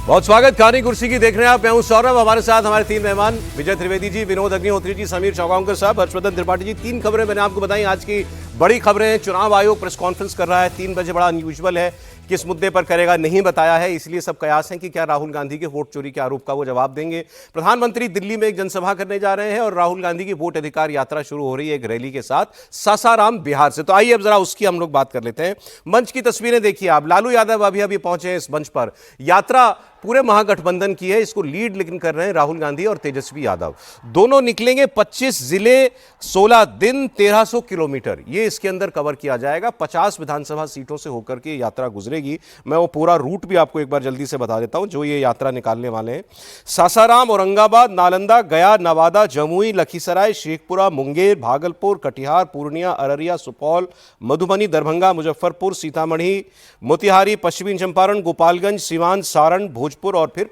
बहुत स्वागत। कहानी कुर्सी की देख रहे हैं आप। मैं हूं सौरभ। हमारे साथ हमारे तीन मेहमान विजय त्रिवेदी जी, विनोद अग्निहोत्री जी, समीर चौगांवकर साहब, हर्षवर्धन त्रिपाठी जी। तीन खबरें मैंने आपको बताई आज की बड़ी खबरें। चुनाव आयोग प्रेस कॉन्फ्रेंस कर रहा है 3 बजे, बड़ा अनयूजुअल है। किस मुद्दे पर करेगा नहीं बताया है, इसलिए सब कयास हैं कि क्या राहुल गांधी के वोट चोरी के आरोप का वो जवाब देंगे। प्रधानमंत्री दिल्ली में एक जनसभा करने जा रहे हैं और राहुल गांधी की वोट अधिकार यात्रा शुरू हो रही है एक रैली के साथ सासाराम बिहार से। तो आइए अब जरा उसकी हम लोग बात कर लेते हैं। मंच की तस्वीरें देखिए आप। लालू यादव अभी अभी पहुंचे हैं इस मंच पर। यात्रा पूरे महागठबंधन की है, इसको लीड लेकिन कर रहे हैं राहुल गांधी और तेजस्वी यादव। दोनों निकलेंगे 25 जिले, 16 दिन, 1300 किलोमीटर ये इसके अंदर कवर किया जाएगा। 50 विधानसभा सीटों से होकर के यात्रा गुजरेगी। मैं वो पूरा रूट भी आपको एक बार जल्दी से बता देता हूं जो ये यात्रा निकालने वाले हैं। सासाराम, औरंगाबाद, नालंदा, गया, नवादा, जमुई, लखीसराय, शेखपुरा, मुंगेर, भागलपुर, कटिहार, पूर्णिया, अररिया, सुपौल, मधुबनी, दरभंगा, मुजफ्फरपुर, सीतामढ़ी, मोतिहारी, पश्चिमी चंपारण, गोपालगंज, सीवान, सारण, भोजपुर और फिर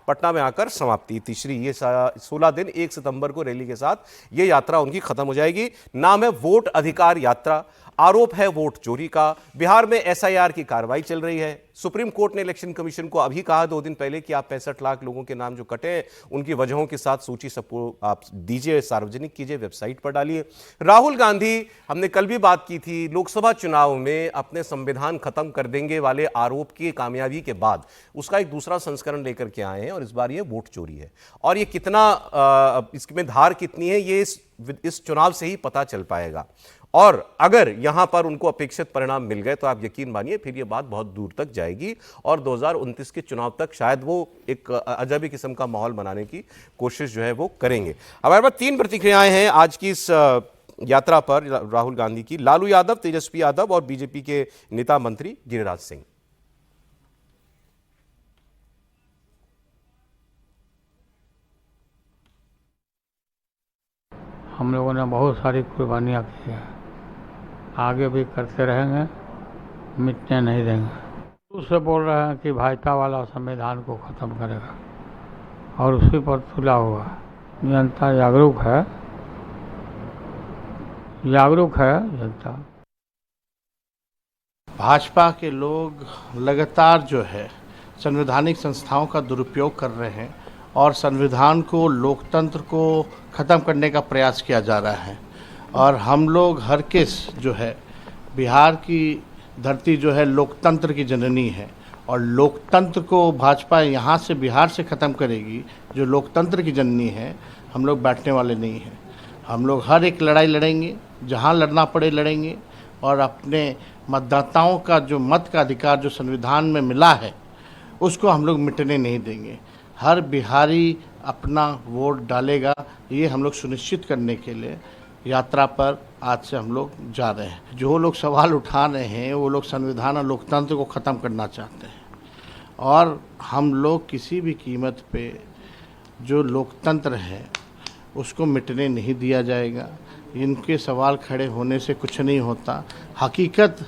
पटना में आकर समाप्ति तीसरी। ये 16 दिन 1 सितंबर को रैली के साथ ये यात्रा उनकी खत्म हो जाएगी। नाम है वोट अधिकार यात्रा। आरोप है वोट चोरी का। बिहार में एसआईआर की कार्रवाई चल रही है। सुप्रीम कोर्ट ने इलेक्शन कमीशन को अभी कहा 2 दिन पहले कि आप 65 लाख लोगों के नाम जो कटे हैं उनकी वजहों के साथ सूची सबको आप दीजिए, सार्वजनिक कीजिए, वेबसाइट पर डालिए। राहुल गांधी, हमने कल भी बात की थी, लोकसभा चुनाव में अपने संविधान खत्म कर देंगे वाले आरोप की कामयाबी के बाद उसका एक दूसरा संस्करण लेकर के आए हैं और इस बार ये वोट चोरी है। और ये कितना इसमें धार कितनी है ये इस चुनाव से ही पता चल पाएगा। और अगर यहां पर उनको अपेक्षित परिणाम मिल गए तो आप यकीन मानिए फिर ये बात बहुत दूर तक जाएगी और 2029 के चुनाव तक शायद वो एक अजब किस्म का माहौल बनाने की कोशिश जो है वो करेंगे। हमारे पास 3 प्रतिक्रियाएं हैं आज की इस यात्रा पर राहुल गांधी की। लालू यादव, तेजस्वी यादव और बीजेपी के नेता मंत्री गिरिराज सिंह। हम लोगों ने बहुत सारी कुर्बानियाँ की है, आगे भी करते रहेंगे, मिटने नहीं देंगे। उससे बोल रहे हैं कि भाजपा वाला संविधान को ख़त्म करेगा और उसी पर तुला हुआ। जनता जागरूक है जनता। भाजपा के लोग लगातार जो है संवैधानिक संस्थाओं का दुरुपयोग कर रहे हैं और संविधान को, लोकतंत्र को ख़त्म करने का प्रयास किया जा रहा है। और हम लोग हर किस जो है, बिहार की धरती जो है लोकतंत्र की जननी है और लोकतंत्र को भाजपा यहाँ से बिहार से ख़त्म करेगी जो लोकतंत्र की जननी है। हम लोग बैठने वाले नहीं हैं। हम लोग हर एक लड़ाई लड़ेंगे, जहाँ लड़ना पड़े लड़ेंगे और अपने मतदाताओं का जो मत का अधिकार जो संविधान में मिला है उसको हम लोग मिटने नहीं देंगे। हर बिहारी अपना वोट डालेगा, ये हम लोग सुनिश्चित करने के लिए यात्रा पर आज से हम लोग जा रहे हैं। जो लोग सवाल उठा रहे हैं वो लोग संविधान और लोकतंत्र को ख़त्म करना चाहते हैं और हम लोग किसी भी कीमत पे जो लोकतंत्र है उसको मिटने नहीं दिया जाएगा। इनके सवाल खड़े होने से कुछ नहीं होता। हकीकत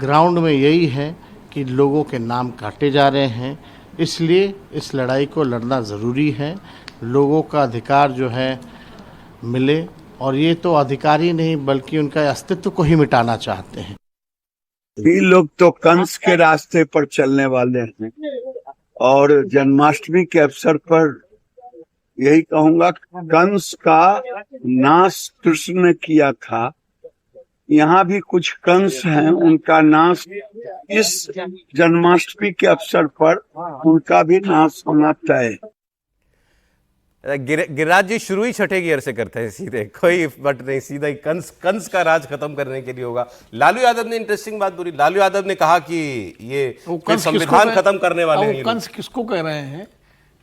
ग्राउंड में यही है कि लोगों के नाम काटे जा रहे हैं, इसलिए इस लड़ाई को लड़ना ज़रूरी है। लोगों का अधिकार जो है मिले और ये तो अधिकार ही नहीं बल्कि उनका अस्तित्व को ही मिटाना चाहते हैं। ये लोग तो कंस के रास्ते पर चलने वाले हैं और जन्माष्टमी के अवसर पर यही कहूंगा, कंस का नाश कृष्ण ने किया था। यहाँ भी कुछ कंस हैं, उनका नाश इस जन्माष्टमी के अवसर पर उनका भी नाश होना तय। गिरिराज जी शुरू ही छठे गियर से करते हैं, सीधे कोई बट नहीं, सीधा ही कंस का राज खत्म करने के लिए होगा। लालू यादव ने इंटरेस्टिंग बात बोली। लालू यादव ने कहा कि ये संविधान खत्म करने वाले हैं। कंस किसको कह रहे हैं?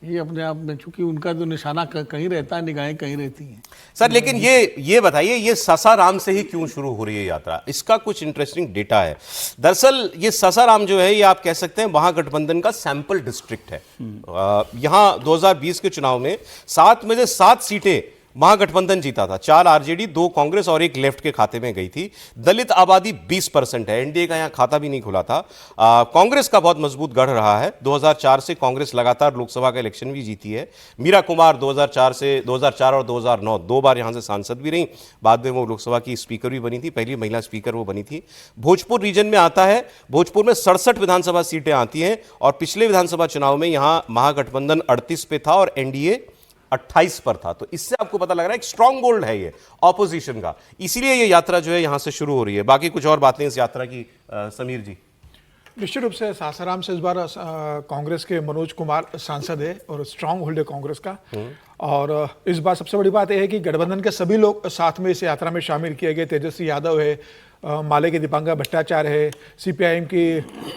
ये अपने आप में, चूंकि उनका जो निशाना कहीं रहता है, निगाहें कहीं रहती हैं सर। लेकिन ये बताइए, ये सासाराम से ही क्यों शुरू हो रही है यात्रा? इसका कुछ इंटरेस्टिंग डेटा है। दरअसल ये सासाराम जो है ये आप कह सकते हैं महागठबंधन का सैंपल डिस्ट्रिक्ट है। यहाँ 2020 के चुनाव में 7 में से 7 सीटें महागठबंधन जीता था, 4 आरजेडी, 2 कांग्रेस और 1 लेफ्ट के खाते में गई थी। दलित आबादी 20% है, एनडीए का यहां खाता भी नहीं खुला था। कांग्रेस का बहुत मजबूत गढ़ रहा है। 2004 से कांग्रेस लगातार लोकसभा का इलेक्शन भी जीती है। मीरा कुमार 2004 और 2009 2 बार यहां से सांसद भी रही। बाद में वो लोकसभा की स्पीकर भी बनी थी, पहली महिला स्पीकर वो बनी थी। भोजपुर रीजन में आता है, भोजपुर में 67 विधानसभा सीटें आती हैं और पिछले विधानसभा चुनाव में यहां महागठबंधन 38 पे था और एनडीए 28 पर था। तो इससे आपको पता लग रहा है एक स्ट्रॉन्ग होल्ड है ये ऑपोजिशन का, इसीलिए ये यात्रा जो है यहां से शुरू हो रही है। बाकी कुछ और बातें इस यात्रा की समीर जी। निश्चित रूप से सासाराम से इस बार कांग्रेस के मनोज कुमार सांसद है और स्ट्रांग होल्ड है कांग्रेस का। और इस बार सबसे बड़ी बात यह है कि गठबंधन के सभी लोग साथ में इस यात्रा में शामिल किए गए। तेजस्वी यादव है, माले के दीपांकर भट्टाचार्य है, सीपीआईएम की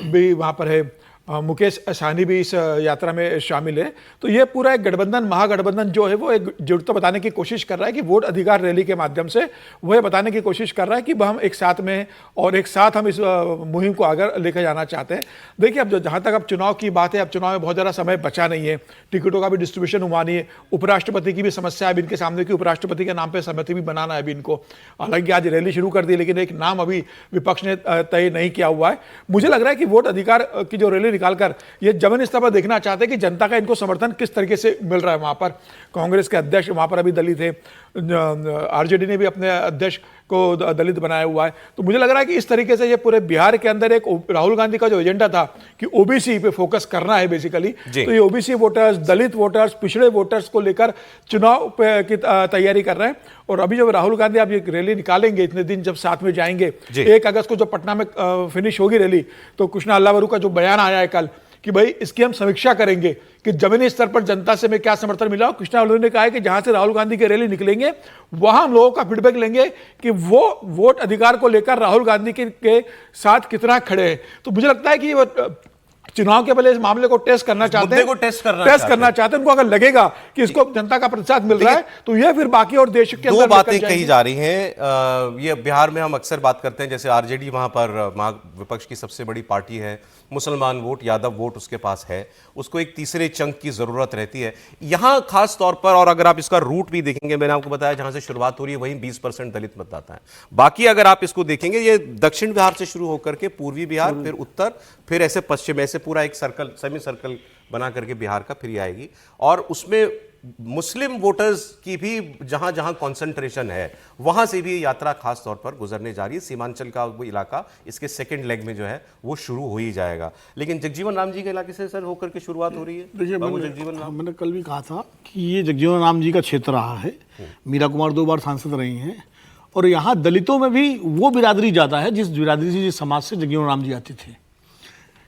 भी वहाँ पर है, मुकेश सहनी भी इस यात्रा में शामिल है। तो ये पूरा एक गठबंधन, महागठबंधन जो है वो एक जरूरत बताने की कोशिश कर रहा है कि वोट अधिकार रैली के माध्यम से वो ये बताने की कोशिश कर रहा है कि हम एक साथ में और एक साथ हम इस मुहिम को आगे लेकर जाना चाहते हैं। देखिए, अब जहाँ तक अब चुनाव की बात है, अब चुनाव में बहुत ज़्यादा समय बचा नहीं है, टिकटों का भी डिस्ट्रीब्यूशन हुआ नहीं है, उपराष्ट्रपति की भी समस्या है अभी इनके सामने कि उपराष्ट्रपति के नाम पर समिति भी बनाना है अभी इनको। हालांकि आज रैली शुरू कर दी, लेकिन एक नाम अभी विपक्ष ने तय नहीं किया हुआ है। मुझे लग रहा है कि वोट अधिकार की जो रैली निकालकर ये जमीनी स्तर पर देखना चाहते हैं कि जनता का इनको समर्थन किस तरीके से मिल रहा है। वहां पर कांग्रेस के अध्यक्ष वहां पर अभी दलित है, आरजेडी ने भी अपने अध्यक्ष को दलित बनाया हुआ है। तो मुझे लग रहा है कि इस तरीके से ये पूरे बिहार के अंदर एक राहुल गांधी का जो एजेंडा था कि ओबीसी पे फोकस करना है बेसिकली, तो ये ओबीसी वोटर्स, दलित वोटर्स, पिछड़े वोटर्स को लेकर चुनाव की तैयारी कर रहे हैं। और अभी जब राहुल गांधी आप ये रैली निकालेंगे, इतने दिन जब साथ में जाएंगे, 1 अगस्त को जब पटना में फिनिश होगी रैली, तो कृष्णा अल्लावरू का जो बयान आया है कल कि भाई इसकी हम समीक्षा करेंगे कि जमीनी स्तर पर जनता से में क्या समर्थन मिला। कृष्णा अल्लावरू ने कहा है कि जहां से राहुल गांधी की रैली निकलेंगे वहां हम लोगों का फीडबैक लेंगे कि वो वोट अधिकार को लेकर राहुल गांधी के साथ कितना खड़े हैं। तो मुझे लगता है कि वो चुनाव के पहले इस मामले को टेस्ट करना चाहते हैं, टेस्ट करना चाहते हैं। उनको अगर लगेगा कि इसको जनता का प्रतिशत मिल रहा है तो ये फिर बाकी और देश के अंदर 2 बातें कही जा रही हैं। ये बिहार में हम अक्सर बात करते हैं, जैसे आरजेडी वहां पर विपक्ष की सबसे बड़ी पार्टी है, मुसलमान वोट, यादव वोट उसके पास है, उसको एक तीसरे चंक की जरूरत रहती है यहां खास तौर पर। और अगर आप इसका रूट भी देखेंगे, मैंने आपको बताया जहां से शुरुआत हो रही है वहीं 20% दलित मतदाता है। बाकी अगर आप इसको देखेंगे, ये दक्षिण बिहार से शुरू होकर के पूर्वी बिहार, फिर उत्तर, फिर ऐसे पश्चिम, ऐसे पूरा एक सर्कल, सेमी सर्कल बना करके बिहार का फिर आएगी। और उसमें मुस्लिम वोटर्स की भी जहां जहां कंसंट्रेशन है वहां से भी यात्रा खास तौर पर गुजरने जा रही है। सीमांचल का वो इलाका इसके सेकंड लेग में जो है वो शुरू हो ही जाएगा। लेकिन जगजीवन राम जी के इलाके से सर होकर के शुरुआत हो रही है। देखिए, जगजीवन राम, मैंने कल भी कहा था कि ये जगजीवन राम जी का क्षेत्र रहा है। मीरा कुमार 2 बार सांसद रही हैं और यहाँ दलितों में भी वो बिरादरी ज़्यादा है जिस बिरादरी से, जिस समाज से जगजीवन राम जी आते थे।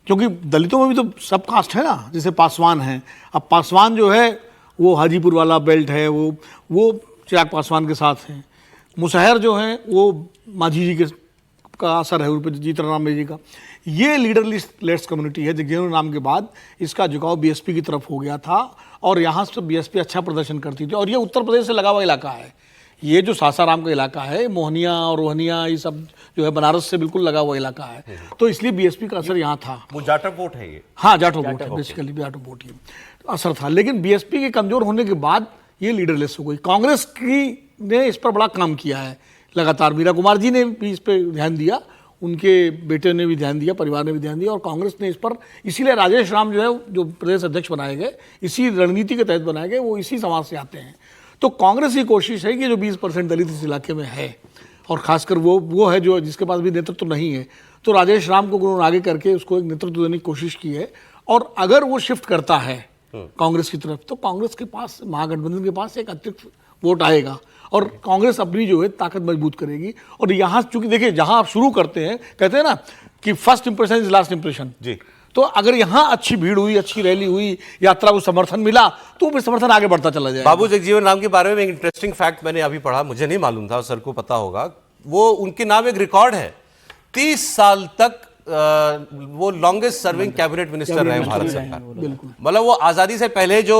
क्योंकि दलितों में भी तो सब कास्ट है ना, जैसे पासवान है। अब पासवान जो है वो हाजीपुर वाला बेल्ट है, वो चिराग पासवान के साथ हैं। मुसहर जो हैं वो मांझी जी का असर है, उन पर जीतन जी का। ये लीडरलेस कम्युनिटी है। जगजीवन राम के बाद इसका झुकाव बीएसपी की तरफ हो गया था और यहाँ से बीएसपी अच्छा प्रदर्शन करती थी। और ये उत्तर प्रदेश से लगा हुआ इलाका है। ये जो सासाराम का इलाका है, मोहनिया और रोहनिया, ये सब जो है बनारस से बिल्कुल लगा हुआ इलाका है। तो इसलिए बीएसपी का असर यहाँ था। वो जाटव वोट है ये। हाँ, जाटव वोट है, बेसिकली जाटव वोट ये असर था। लेकिन बीएसपी के कमजोर होने के बाद ये लीडरलेस हो गई। कांग्रेस ने इस पर बड़ा काम किया है लगातार। मीरा कुमार जी ने भी इस पर ध्यान दिया, उनके बेटे ने भी ध्यान दिया, परिवार ने भी ध्यान दिया और कांग्रेस ने इस पर, इसीलिए राजेश राम जो है जो प्रदेश अध्यक्ष बनाए गए, इसी रणनीति के तहत बनाए गए, वो इसी समाज से आते हैं। तो कांग्रेस की कोशिश है कि जो 20% दलित इस इलाके में है और खासकर वो है जो जिसके पास भी नेतृत्व नहीं है, तो राजेश राम को उन्होंने आगे करके उसको एक नेतृत्व देने की कोशिश की है। और अगर वो शिफ्ट करता है कांग्रेस की तरफ तो कांग्रेस के पास, महागठबंधन के पास एक अतिरिक्त वोट आएगा और कांग्रेस अपनी जो है ताकत मजबूत करेगी। और यहाँ चूंकि देखिए, जहाँ आप शुरू करते हैं, कहते हैं ना कि first impression is last impression जी। तो अगर यहाँ अच्छी भीड़ हुई, अच्छी रैली हुई, यात्रा को समर्थन मिला, तो फिर समर्थन आगे बढ़ता चला जाएगा। बाबू जगजीवन राम के बारे में एक इंटरेस्टिंग फैक्ट मैंने अभी पढ़ा, मुझे नहीं मालूम था, सर को पता होगा। वो उनके नाम एक रिकॉर्ड है, 30 साल तक वो लॉन्गेस्ट सर्विंग कैबिनेट मिनिस्टर रहे भारत सरकार। बिल्कुल। मतलब वो आजादी से पहले जो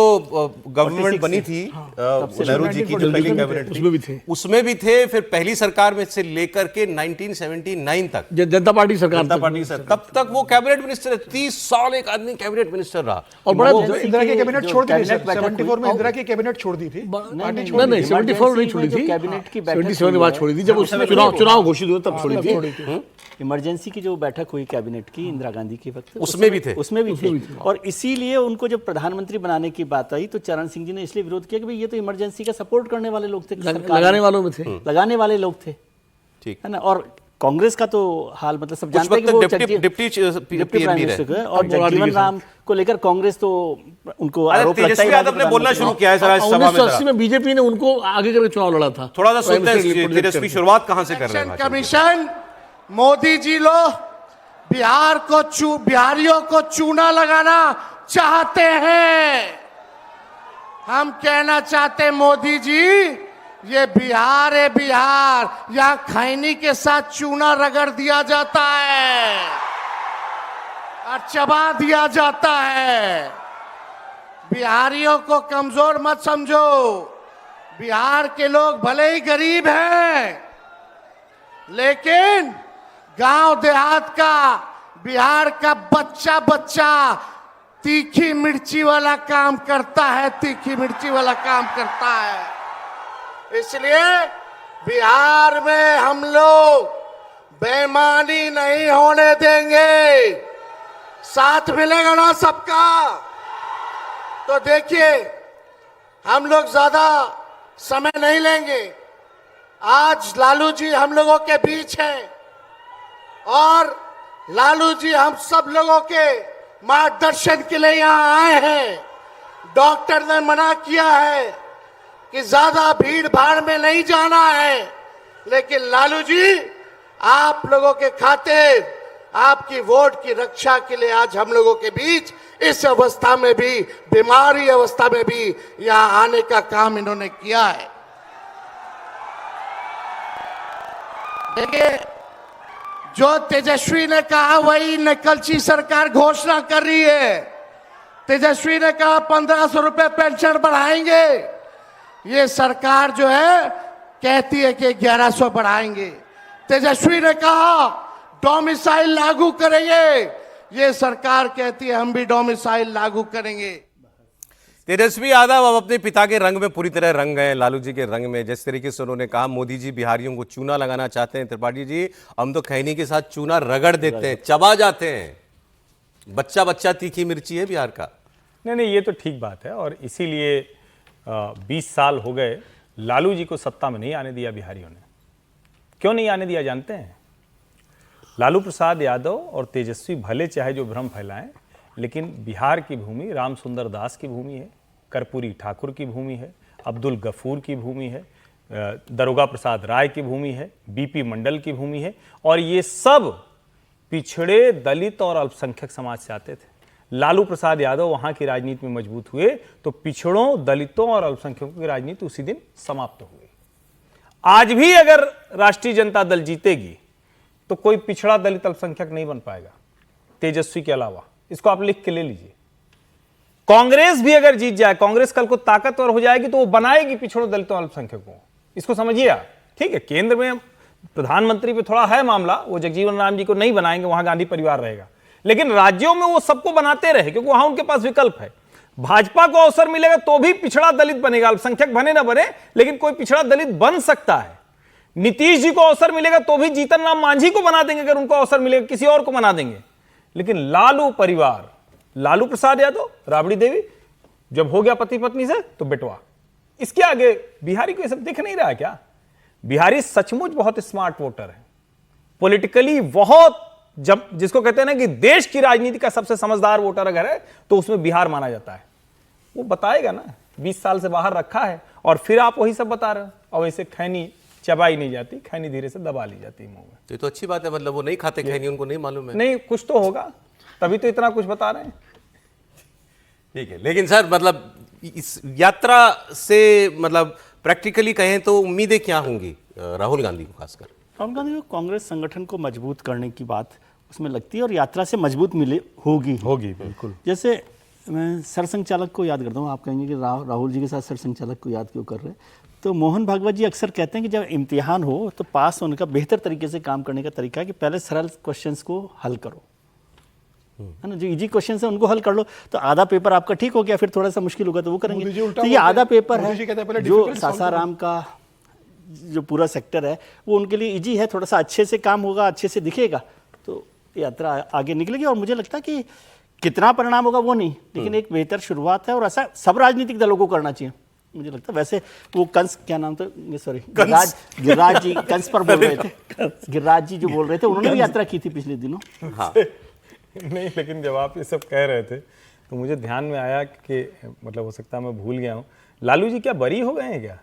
गवर्नमेंट बनी थी नेहरू जी की जो पहली कैबिनेट थी उसमें भी थे। उसमें भी थे। फिर पहली सरकार में से लेकर के 1979 तक जनता पार्टी सरकार जनता पार्टी सर तब तक वो कैबिनेट मिनिस्टर 30 साल एक आदमी कैबिनेट मिनिस्टर रहा। और बड़ा इंदिरा की कैबिनेट छोड़ दी थी सर, 74 में इंदिरा की कैबिनेट छोड़ दी थी। नहीं 74 नहीं छोड़ी थी, कैबिनेट की बैठक 77 के बाद छोड़ी थी, जब उसने चुनाव घोषित हुए तब छोड़ी थी। इमरजेंसी की जो बैठक हुई कैबिनेट की इंदिरा गांधी के वक्त, उसमें भी थे। उसमें भी थे। और इसीलिए उनको जब प्रधानमंत्री बनाने की बात आई तो चरण सिंह जी ने इसलिए विरोध किया कि भाई ये तो इमरजेंसी का सपोर्ट करने वाले लोग थे, लगाने वालों में थे, लगाने वाले लोग थे, ठीक है ना। और कांग्रेस का तो हाल मतलब सब कुछ जानते हैं वक्त कि वो डिप्टी डिप्टी प्राइम PM भी मिनिस्टर रहे। है। और जगजीवन राम को लेकर कांग्रेस तो उनको आरोप लगता तेजस्वी ही यादव ने बोलना शुरू किया है सर आज सभा में। 1980 में बीजेपी ने उनको आगे करके चुनाव लड़ा था। थोड़ा सा सुनते हैं तेजस्वी शुरुआत कहां से कर रहे हैं। कमीशन मोदी जी लोग बिहारियों को चूना लगाना चाहते हैं। हम कहना चाहते मोदी जी, ये बिहार है, बिहार यहाँ खैनी के साथ चूना रगड़ दिया जाता है और चबा दिया जाता है। बिहारियों को कमजोर मत समझो। बिहार के लोग भले ही गरीब हैं, लेकिन गांव देहात का बिहार का बच्चा बच्चा तीखी मिर्ची वाला काम करता है, तीखी मिर्ची वाला काम करता है। इसलिए बिहार में हम लोग बेईमानी नहीं होने देंगे। साथ मिलेगा ना सबका? तो देखिए, हम लोग ज्यादा समय नहीं लेंगे। आज लालू जी हम लोगों के बीच हैं और लालू जी हम सब लोगों के मार्गदर्शन के लिए यहाँ आए हैं। डॉक्टर ने मना किया है कि ज्यादा भीड़ भाड़ में नहीं जाना है, लेकिन लालू जी आप लोगों के खातिर, आपकी वोट की रक्षा के लिए आज हम लोगों के बीच इस अवस्था में भी, बीमारी अवस्था में भी यहाँ आने का काम इन्होंने किया है। देखिए, जो तेजस्वी ने कहा वही नकलची सरकार घोषणा कर रही है। तेजस्वी ने कहा 1500 रुपए पेंशन बढ़ाएंगे, ये सरकार जो है कहती है कि 1100 बढ़ाएंगे। तेजस्वी ने कहा डोमिसाइल लागू करेंगे, ये सरकार कहती है हम भी डोमिसाइल लागू करेंगे। तेजस्वी यादव अब अपने पिता के रंग में पूरी तरह रंग गए, लालू जी के रंग में। जिस तरीके से उन्होंने कहा मोदी जी बिहारियों को चूना लगाना चाहते हैं, त्रिपाठी जी हम तो खैनी के साथ चूना रगड़ देते हैं, चबा जाते हैं। बच्चा बच्चा तीखी मिर्ची है बिहार का। नहीं, ये तो ठीक बात है। और इसीलिए 20 साल हो गए लालू जी को सत्ता में नहीं आने दिया बिहारियों ने। क्यों नहीं आने दिया जानते हैं? लालू प्रसाद यादव और तेजस्वी भले चाहे जो भ्रम फैलाएं, लेकिन बिहार की भूमि राम सुंदर दास की भूमि है, कर्पूरी ठाकुर की भूमि है, अब्दुल गफूर की भूमि है, दरोगा प्रसाद राय की भूमि है, बीपी मंडल की भूमि है। और ये सब पिछड़े दलित और अल्पसंख्यक समाज से आते थे। लालू प्रसाद यादव वहां की राजनीति में मजबूत हुए तो पिछड़ों, दलितों और अल्पसंख्यकों की राजनीति उसी दिन समाप्त हो गई। आज भी अगर राष्ट्रीय जनता दल जीतेगी तो कोई पिछड़ा दलित अल्पसंख्यक नहीं बन पाएगा तेजस्वी के अलावा। इसको आप लिख के ले लीजिए। कांग्रेस भी अगर जीत जाए, कांग्रेस कल को ताकतवर हो जाएगी तो वो बनाएगी पिछड़ों, दलितों, अल्पसंख्यकों। इसको समझिए आप। ठीक है, केंद्र में प्रधानमंत्री पे थोड़ा है मामला, वो जगजीवन राम जी को नहीं बनाएंगे, वहां गांधी परिवार रहेगा। लेकिन राज्यों में वो सबको बनाते रहे क्योंकि वहां उनके पास विकल्प है। भाजपा को अवसर मिलेगा तो भी पिछड़ा दलित बनेगा, अल्पसंख्यक बने ना बने, लेकिन कोई पिछड़ा दलित बन सकता है। नीतीश जी को अवसर मिलेगा तो भी जीतन राम मांझी को बना देंगे, अगर उनको अवसर मिलेगा किसी और को बना देंगे। लेकिन लालू परिवार, लालू प्रसाद यादव, राबड़ी देवी, जब हो गया पति पत्नी से तो बेटवा, इसके आगे बिहारी को ये सब दिख नहीं रहा क्या? बिहारी सचमुच बहुत स्मार्ट वोटर है, पॉलिटिकली बहुत, जब जिसको कहते हैं ना कि देश की राजनीति का सबसे समझदार वोटर अगर है तो उसमें बिहार माना जाता है। वो बताएगा ना, 20 साल से बाहर रखा है और फिर आप वही सब बता रहे हो। और वैसे खैनी चबाई नहीं जाती, खैनी धीरे से दबा ली जाती है मुंह में। तो अच्छी बात है, मतलब वो नहीं खाते खैनी, उनको नहीं मालूम है। नहीं, कुछ तो होगा तभी तो इतना कुछ बता रहे हैं। ठीक है, लेकिन सर मतलब इस यात्रा से मतलब प्रैक्टिकली कहें तो उम्मीदें क्या होंगी राहुल गांधी को खासकर? राहुल गांधी को कांग्रेस संगठन को मजबूत करने की बात उसमें लगती है और यात्रा से मजबूत मिले होगी। बिल्कुल। जैसे मैं सरसंघ चालक को याद करता हूँ, आप कहेंगे कि राहुल जी के साथ सरसंघ चालक को याद क्यों कर रहे हैं, तो मोहन भागवत जी अक्सर कहते हैं कि जब इम्तिहान हो तो पास होने का बेहतर तरीके से काम करने का तरीका है कि पहले सरल क्वेश्चंस को हल करो, है ना, जो इजी क्वेश्चन है उनको हल कर लो, तो आधा पेपर आपका ठीक हो गया, फिर थोड़ा सा मुश्किल होगा तो वो मोदी जी करेंगे। उल्टा तो ये बोलते आधा हैं। पेपर मोदी जी कहते हैं है पहले जो difficult solve सासाराम का जो पूरा सेक्टर है वो उनके लिए इजी है, थोड़ा सा अच्छे से काम होगा, अच्छे से दिखेगा तो यात्रा आगे निकलेगी। और मुझे लगता है कि कितना परिणाम होगा वो नहीं, लेकिन एक बेहतर शुरुआत है और ऐसा सब राजनीतिक दलों को करना चाहिए मुझे लगता है। वैसे वो कंस, क्या नाम था, सॉरी, गिरिराज जी कंस पर बोल रहे थे, गिरिराज जी जो बोल रहे थे उन्होंने भी यात्रा की थी पिछले दिनों। हाँ। नहीं, लेकिन जब आप ये सब कह रहे थे तो मुझे ध्यान में आया कि मतलब हो सकता है मैं भूल गया हूँ, लालू जी क्या बरी हो गए हैं क्या?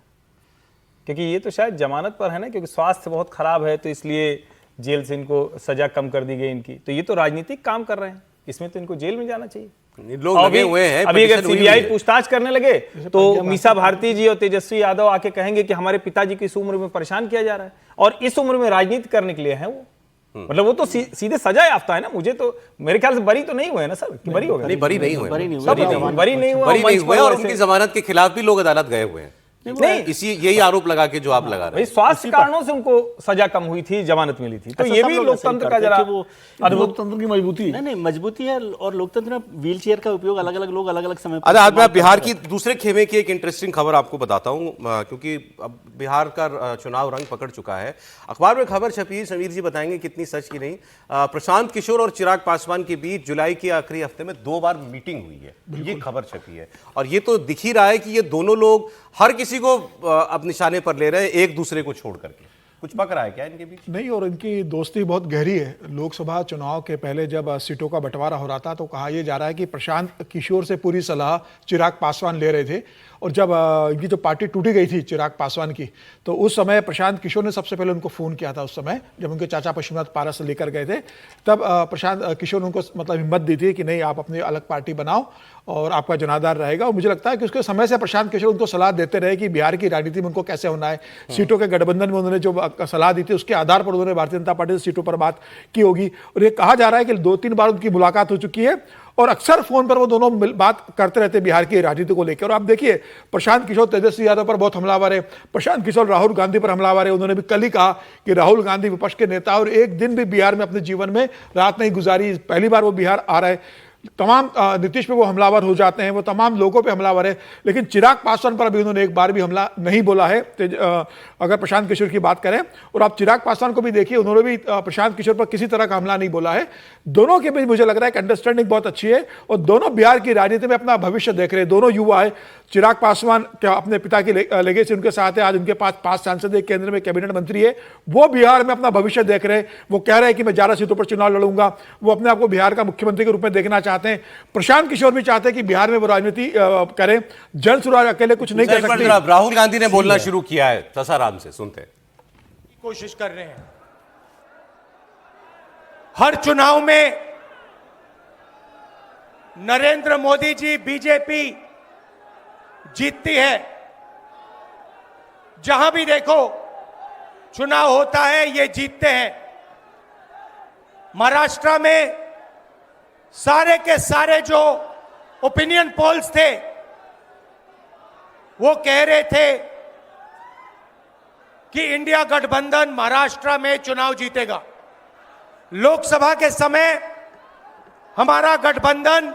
क्योंकि ये तो शायद जमानत पर है ना, क्योंकि स्वास्थ्य बहुत खराब है तो इसलिए जेल से इनको सजा कम कर दी गई इनकी, तो ये तो राजनीतिक काम कर रहे हैं, इसमें तो इनको जेल में जाना चाहिए। लोग लगे हुए हैं, अभी अगर petition हुई सीबीआई हुई है। पूछताछ करने लगे तो मीसा भारती जी और तेजस्वी यादव आके कहेंगे कि हमारे पिताजी को इस उम्र में परेशान किया जा रहा है और इस उम्र में राजनीति करने के लिए है वो, मतलब वो तो सीधे सजा याफ्ता है ना। मुझे तो मेरे ख्याल से बरी तो नहीं हुए ना सर, कि बरी हो गए? नहीं, बरी नहीं हुए, बरी नहीं हुए, बरी नहीं हुए, बरी नहीं हुए और उनकी जमानत के खिलाफ भी लोग अदालत गए हुए हैं। नहीं, इसी यही आरोप लगा के जो आप लगा रहे भाई हैं। स्वास्थ्य कारणों से उनको सजा कम हुई थी, जमानत मिली थी, तो ऐसा ये सब भी लोग ऐसा ही लोकतंत्र का करते हैं जरा कि वो अद्भुत। लोकतंत्र की मजबूती। नहीं मजबूती है और लोकतंत्र में व्हील चेयर का उपयोग अलग अलग लोग अलग अलग समय पर अच्छा, आज मैं इस्तेमाल बिहार करते की दूसरे खेमे की एक इंटरेस्टिंग खबर आपको बताता हूं, क्योंकि अब बिहार का चुनाव रंग पकड़ चुका है। अखबार में खबर छपी है, समीर जी बताएंगे कितनी सच की नहीं। प्रशांत किशोर और चिराग पासवान के बीच जुलाई के आखिरी हफ्ते में 2 बार मीटिंग हुई है, ये खबर छपी है और ये तो दिख ही रहा है कि ये दोनों लोग हर किसी को अब निशाने पर ले रहे हैं, एक दूसरे को छोड़ करके। कुछ पक रहा है क्या इनके बीच? नहीं, और इनकी दोस्ती बहुत गहरी है। लोकसभा चुनाव के पहले जब सीटों का बंटवारा हो रहा था तो कहा यह जा रहा है कि प्रशांत किशोर से पूरी सलाह चिराग पासवान ले रहे थे, और जब इनकी जो पार्टी टूटी गई थी चिराग पासवान की, तो उस समय प्रशांत किशोर ने सबसे पहले उनको फ़ोन किया था। उस समय जब उनके चाचा पशुपतिनाथ पारस लेकर गए थे, तब प्रशांत किशोर ने उनको मतलब हिम्मत दी थी कि नहीं, आप अपनी अलग पार्टी बनाओ और आपका जनाधार रहेगा। और मुझे लगता है कि उसके समय से प्रशांत किशोर उनको सलाह देते रहे कि बिहार की राजनीति में उनको कैसे होना है। सीटों के गठबंधन में उन्होंने जो सलाह दी थी उसके आधार पर उन्होंने भारतीय जनता पार्टी से सीटों पर बात की होगी। और ये कहा जा रहा है कि 2-3 बार उनकी मुलाकात हो चुकी है और अक्सर फोन पर वो दोनों बात करते रहते हैं बिहार की राजनीति को लेकर। और आप देखिए, प्रशांत किशोर तेजस्वी यादव पर बहुत हमलावर है, प्रशांत किशोर राहुल गांधी पर हमलावर है। उन्होंने भी कल ही कहा कि राहुल गांधी विपक्ष के नेता और एक दिन भी बिहार में अपने जीवन में रात नहीं गुजारी, पहली बार वो बिहार आ रहे हैं। तमाम नीतीश पे वो हमलावर हो जाते हैं, वो तमाम लोगों पे हमलावर है, लेकिन चिराग पासवान पर अभी उन्होंने एक बार भी हमला नहीं बोला है। अगर प्रशांत किशोर की बात करें, और आप चिराग पासवान को भी देखिए, उन्होंने भी प्रशांत किशोर पर किसी तरह का हमला नहीं बोला है। दोनों के बीच मुझे लग रहा है कि अंडरस्टैंडिंग बहुत अच्छी है और दोनों बिहार की राजनीति में अपना भविष्य देख रहे हैं। दोनों युवा है। चिराग पासवान क्या अपने पिता की लेगेसी उनके साथ है, आज उनके पास 5 सांसद है, केंद्र में कैबिनेट मंत्री है, वो बिहार में अपना भविष्य देख रहे हैं। वो कह रहे हैं कि मैं 11 सीटों पर चुनाव लड़ूंगा, वो अपने आप को बिहार का मुख्यमंत्री के रूप में देखना चाहते हैं। प्रशांत किशोर भी चाहते हैं कि बिहार में वो राजनीति करें। जन सुराज अकेले कुछ नहीं कर सकते। राहुल गांधी ने बोलना शुरू किया है, सासाराम से सुनते हैं। कोशिश कर रहे हैं। हर चुनाव में नरेंद्र मोदी जी, बीजेपी जीतती है। जहां भी देखो चुनाव होता है, ये जीतते हैं। महाराष्ट्र में सारे के सारे जो ओपिनियन पोल्स थे वो कह रहे थे कि इंडिया गठबंधन महाराष्ट्र में चुनाव जीतेगा। लोकसभा के समय हमारा गठबंधन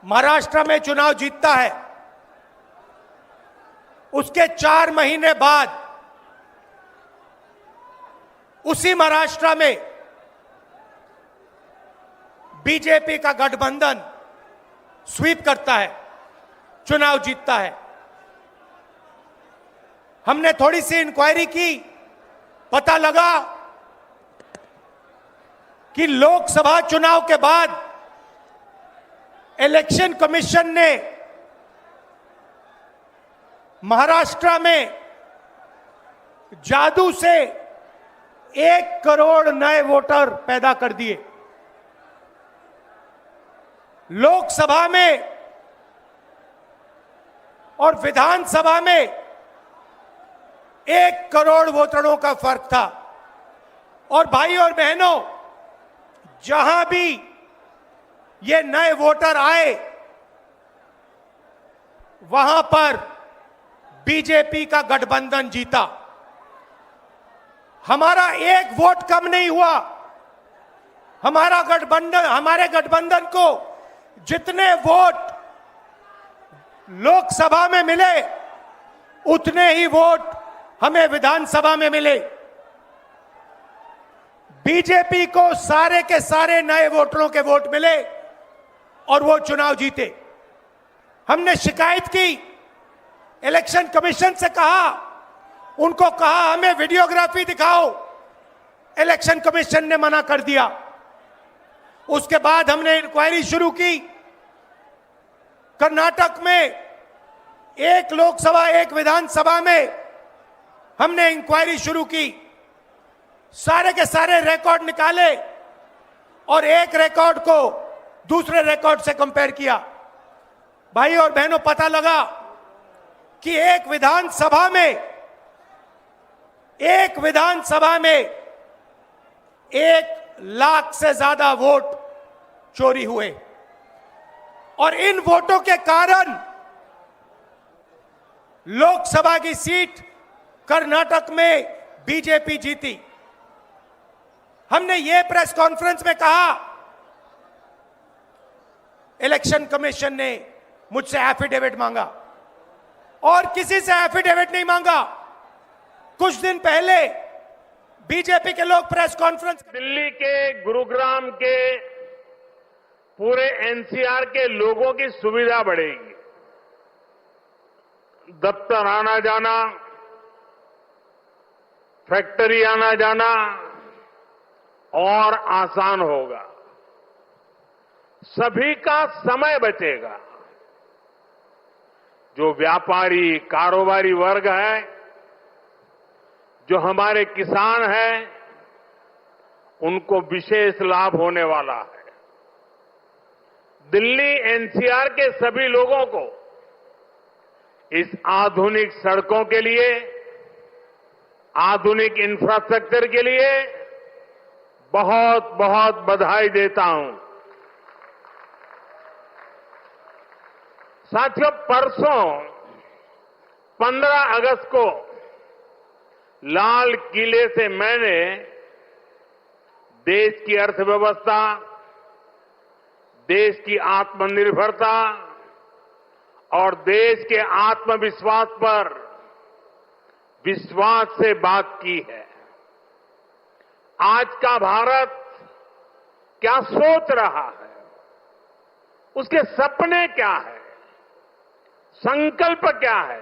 महाराष्ट्र में चुनाव जीतता है। उसके 4 महीने बाद उसी महाराष्ट्र में बीजेपी का गठबंधन स्वीप करता है, चुनाव जीतता है। हमने थोड़ी सी इंक्वायरी की, पता लगा कि लोकसभा चुनाव के बाद इलेक्शन कमीशन ने महाराष्ट्र में जादू से 1 करोड़ नए वोटर पैदा कर दिए। लोकसभा में और विधानसभा में 1 करोड़ वोटरों का फर्क था। और भाई और बहनों, जहां भी ये नए वोटर आए वहां पर बीजेपी का गठबंधन जीता। हमारा एक वोट कम नहीं हुआ। हमारे गठबंधन को जितने वोट लोकसभा में मिले उतने ही वोट हमें विधानसभा में मिले। बीजेपी को सारे के सारे नए वोटरों के वोट मिले और वो चुनाव जीते। हमने शिकायत की, इलेक्शन कमीशन से कहा, उनको कहा हमें वीडियोग्राफी दिखाओ, इलेक्शन कमीशन ने मना कर दिया। उसके बाद हमने इंक्वायरी शुरू की। कर्नाटक में एक लोकसभा एक विधानसभा में हमने इंक्वायरी शुरू की, सारे के सारे रिकॉर्ड निकाले और एक रिकॉर्ड को दूसरे रिकॉर्ड से कंपेयर किया। भाई और बहनों, पता लगा कि एक विधानसभा में 1,00,000 से ज्यादा वोट चोरी हुए और इन वोटों के कारण लोकसभा की सीट कर्नाटक में बीजेपी जीती। हमने ये प्रेस कॉन्फ्रेंस में कहा, इलेक्शन कमीशन ने मुझसे एफिडेविट मांगा और किसी से एफिडेविट नहीं मांगा। कुछ दिन पहले बीजेपी के लोग प्रेस कॉन्फ्रेंस, दिल्ली के, गुरुग्राम के, पूरे एनसीआर के लोगों की सुविधा बढ़ेगी। दफ्तर आना जाना, फैक्ट्री आना जाना और आसान होगा। सभी का समय बचेगा। जो व्यापारी, कारोबारी वर्ग है, जो हमारे किसान हैं, उनको विशेष लाभ होने वाला है। दिल्ली एनसीआर के सभी लोगों को इस आधुनिक सड़कों के लिए, आधुनिक इंफ्रास्ट्रक्चर के लिए बहुत बहुत बधाई देता हूं। साथियों, परसों 15 अगस्त को लाल किले से मैंने देश की अर्थव्यवस्था, देश की आत्मनिर्भरता और देश के आत्मविश्वास पर विश्वास से बात की है। आज का भारत क्या सोच रहा है, उसके सपने क्या है, संकल्प क्या है,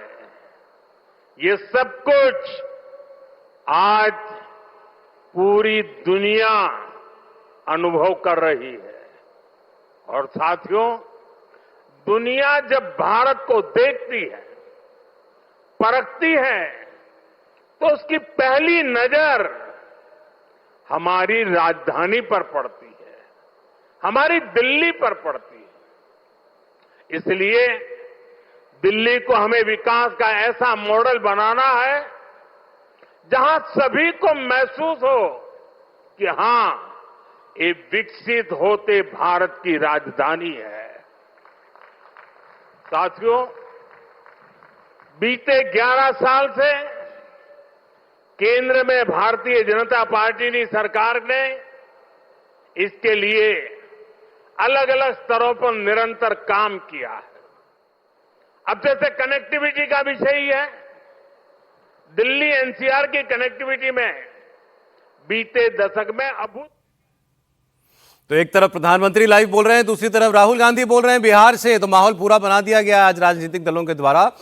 ये सब कुछ आज पूरी दुनिया अनुभव कर रही है। और साथियों, दुनिया जब भारत को देखती है, परखती है, तो उसकी पहली नजर हमारी राजधानी पर पड़ती है, हमारी दिल्ली पर पड़ती है। इसलिए दिल्ली को हमें विकास का ऐसा मॉडल बनाना है जहां सभी को महसूस हो कि हां, ये विकसित होते भारत की राजधानी है। साथियों, बीते 11 साल से केंद्र में भारतीय जनता पार्टी की सरकार ने इसके लिए अलग अलग स्तरों पर निरंतर काम किया है। अब जैसे कनेक्टिविटी का विषय ही है, दिल्ली एनसीआर की कनेक्टिविटी में बीते दशक में अभूत। तो एक तरफ प्रधानमंत्री लाइव बोल रहे हैं, दूसरी तरफ राहुल गांधी बोल रहे हैं बिहार से। तो माहौल पूरा बना दिया गया आज राजनीतिक दलों के द्वारा।